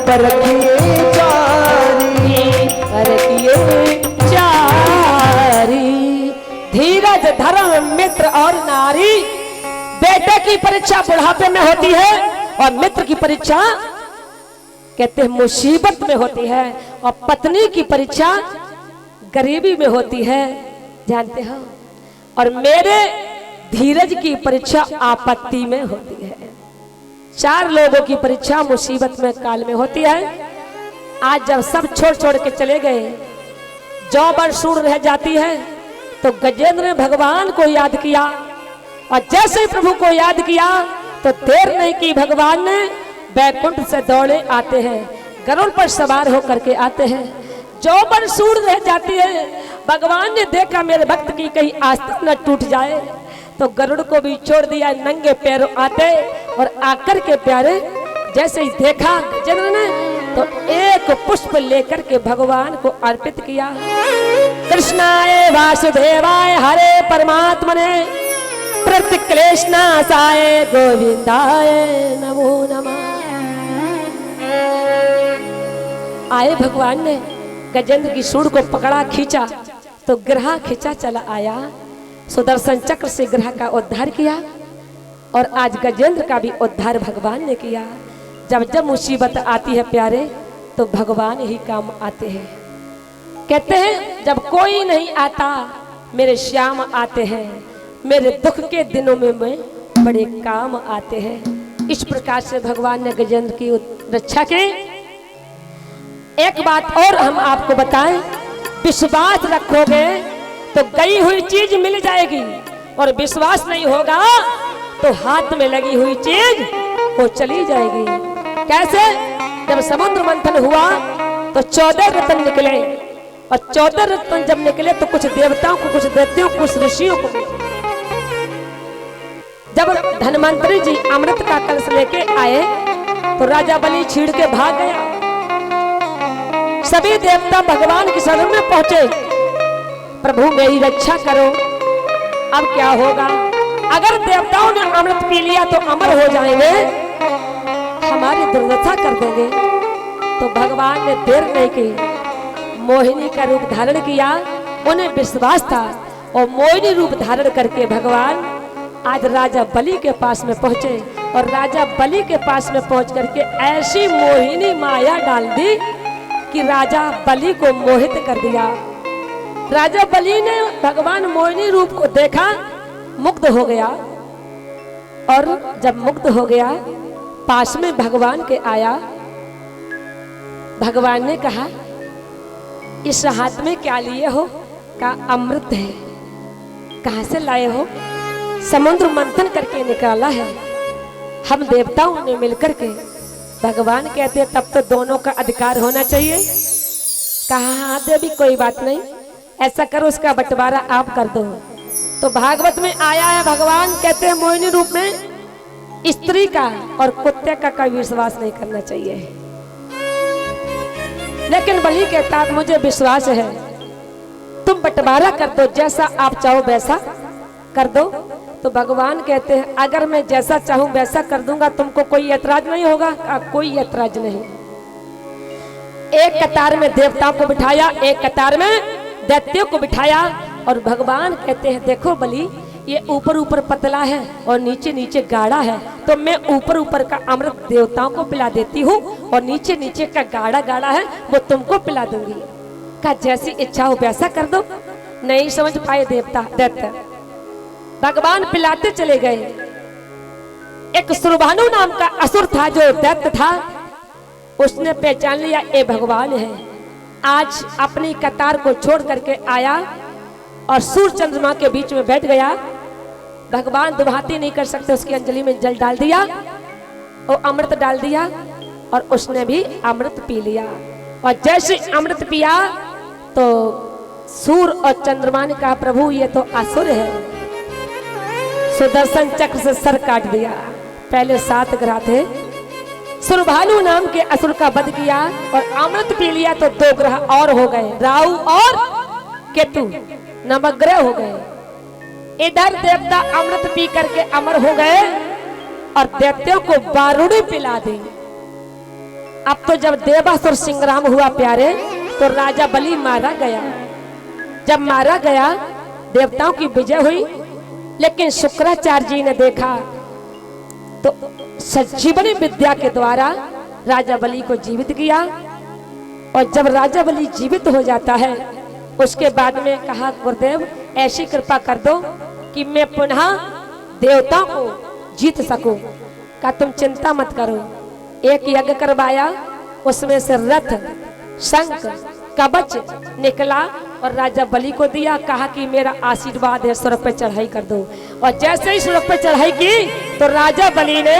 पर किए जारी। धीरज धर्म मित्र और नारी। बेटे की परीक्षा बुढ़ापे में होती है और मित्र की परीक्षा कहते हैं मुसीबत में होती है, और पत्नी की परीक्षा गरीबी में होती है, जानते हो। और मेरे धीरज की परीक्षा आपत्ति में होती है। 4 लोगों की परीक्षा मुसीबत में काल में होती है। आज जब सब छोड़ छोड़ के चले गए, जौबर सूर रह जाती है, तो गजेंद्र ने भगवान को याद किया, और जैसे ही प्रभु को याद किया तो देर नहीं की, भगवान ने बैकुंठ से दौड़े आते हैं, गरुड़ पर सवार होकर के आते हैं। जौबर सूर रह जाती है, भगवान ने देखा मेरे भक्त की कहीं आस्था न टूट जाए, तो गरुड़ को भी छोड़ दिया, नंगे पैरों आते, और आकर के प्यारे जैसे ही देखा गजेंद्र ने, तो एक पुष्प लेकर के भगवान को अर्पित किया। कृष्णाय वासुदेवाय हरे परमात्मने प्रतिक्लेशनाशाय गोविंदाय नमो नमः। आए भगवान ने गजेंद्र की सूंड को पकड़ा, खींचा, तो ग्रह खींचा चला आया। सुदर्शन चक्र से ग्रह का उद्धार किया, और आज गजेंद्र का भी उद्धार भगवान ने किया। जब जब मुसीबत आती है प्यारे, तो भगवान ही काम आते हैं। कहते हैं जब कोई नहीं आता, मेरे श्याम आते हैं, मेरे दुख के दिनों में मैं बड़े काम आते हैं। इस प्रकार से भगवान ने गजेंद्र की रक्षा की। एक बात और हम आपको बताएं, विश्वास रखोगे तो गई हुई चीज मिल जाएगी, और विश्वास नहीं होगा तो हाथ में लगी हुई चीज वो चली जाएगी। कैसे? जब समुद्र मंथन हुआ तो 14 रत्न निकले, और 14 रत्न जब निकले तो कुछ देवताओं को, कुछ दैत्यों को, कुछ ऋषियों को मिले। जब धन्वंतरी जी अमृत का कलश लेके आए तो राजा बलि छीड़ के भाग गया। सभी देवता भगवान की शरण में पहुंचे, प्रभु मेरी रक्षा करो। अब क्या होगा? अगर देवताओं ने अमृत पी लिया तो अमर हो जाएंगे, हमारी दुर्दशा कर देंगे। तो भगवान ने देर नहीं की, मोहिनी का रूप धारण किया। उन्हें विश्वास था, और मोहिनी रूप धारण करके भगवान आज राजा बलि के पास में पहुंचे, और राजा बलि के पास में पहुंच करके ऐसी मोहिनी माया डाल दी कि राजा बलि को मोहित कर दिया। राजा बलि ने भगवान मोहिनी रूप को देखा, मुग्ध हो गया, और जब मुग्ध हो गया पास में भगवान के आया। भगवान ने कहा इस हाथ में क्या लिए हो? का अमृत है। कहां से लाए हो? समुद्र मंथन करके निकाला है, हम देवताओं ने मिलकर के। भगवान कहते हैं तब तो दोनों का अधिकार होना चाहिए। कहा हाँ देवी कोई बात नहीं, ऐसा करो उसका बंटवारा आप कर दो। तो भागवत में आया है, भगवान कहते हैं मोहिनी रूप में स्त्री का और कुत्ते का कोई विश्वास नहीं करना चाहिए। लेकिन बलि कहता है मुझे विश्वास है, तुम बंटवारा कर दो, जैसा आप चाहो वैसा कर दो। तो भगवान कहते हैं अगर मैं जैसा चाहूं वैसा कर दूंगा, तुमको कोई ऐतराज नहीं होगा? कोई ऐतराज नहीं। एक कतार में देवताओं को बिठाया, एक कतार में दैत्यों को बिठाया, और भगवान कहते हैं देखो बलि, ये ऊपर ऊपर पतला है और नीचे नीचे गाढ़ा है, तो मैं ऊपर ऊपर का अमृत देवताओं को पिला देती हूँ, और नीचे नीचे का गाढ़ा गाढ़ा है वो तुमको पिला दूंगी। का जैसी इच्छा हो वैसा कर दो। नहीं समझ पाए देवता दैत्य, भगवान पिलाते चले गए। एक सुरभानु नाम का असुर था जो दैत्य था, उसने पहचान लिया ये भगवान है। आज अपनी कतार को छोड़ करके आया और सूर्य चंद्रमा के बीच में बैठ गया। भगवान दुभाती नहीं कर सकते, उसकी अंजलि में जल डाल दिया और अमृत डाल दिया, और उसने भी अमृत पी लिया। और जैसे अमृत पिया तो सूर्य और चंद्रमा ने कहा प्रभु ये तो असुर है। सुदर्शन चक्र से सर काट दिया। पहले 7 ग्रह थे, सुरभानु नाम के असुर का वध किया और अमृत पी लिया तो 2 ग्रह और हो गए, राहु और केतु नवग्रह हो गए। इधर देवता अमृत पी करके अमर हो गए और दैत्यों को बारूदी पिला दी। अब तो जब देवासुर संग्राम हुआ प्यारे, तो राजा बलि मारा गया। जब मारा गया देवताओं की विजय हुई, लेकिन शुक्राचार्य जी ने देखा तो संजीवनी विद्या के द्वारा राजा बलि को जीवित किया। और जब राजा बलि जीवित हो जाता है, उसके बाद में कहा गुरुदेव ऐसी कृपा कर दो कि मैं पुनः देवताओं को जीत सकूं। कहा तुम चिंता मत करो। एक यज्ञ करवाया, उसमें से रथ, शंख, कवच निकला और राजा बलि को दिया। कहा कि मेरा आशीर्वाद है, स्वर्ग पे चढ़ाई कर दो। और जैसे ही स्वर्ग पे चढ़ाई की तो राजा बलि ने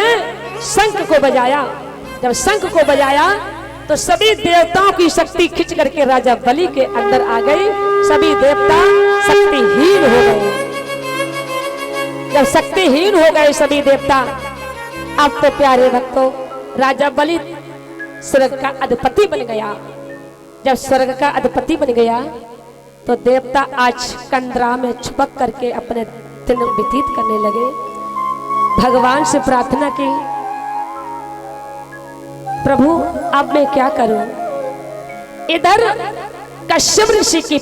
शंख को बजाया। जब शंख को बजाया तो सभी देवताओं की शक्ति खिंच करके राजा बलि के अंदर आ गई। सभी देवता शक्तिहीन हो गए। जब शक्तिहीन हो गए सभी देवता, अब तो प्यारे भक्तों राजा बलि स्वर्ग का अधिपति बन गया। जब स्वर्ग का अधिपति बन गया तो देवता आज कंदरा में छुपक करके अपने दिन व्यतीत करने लगे। भगवान से प्रार्थना की, प्रभु अब मैं क्या करूं। इधर कश्यप ऋषि की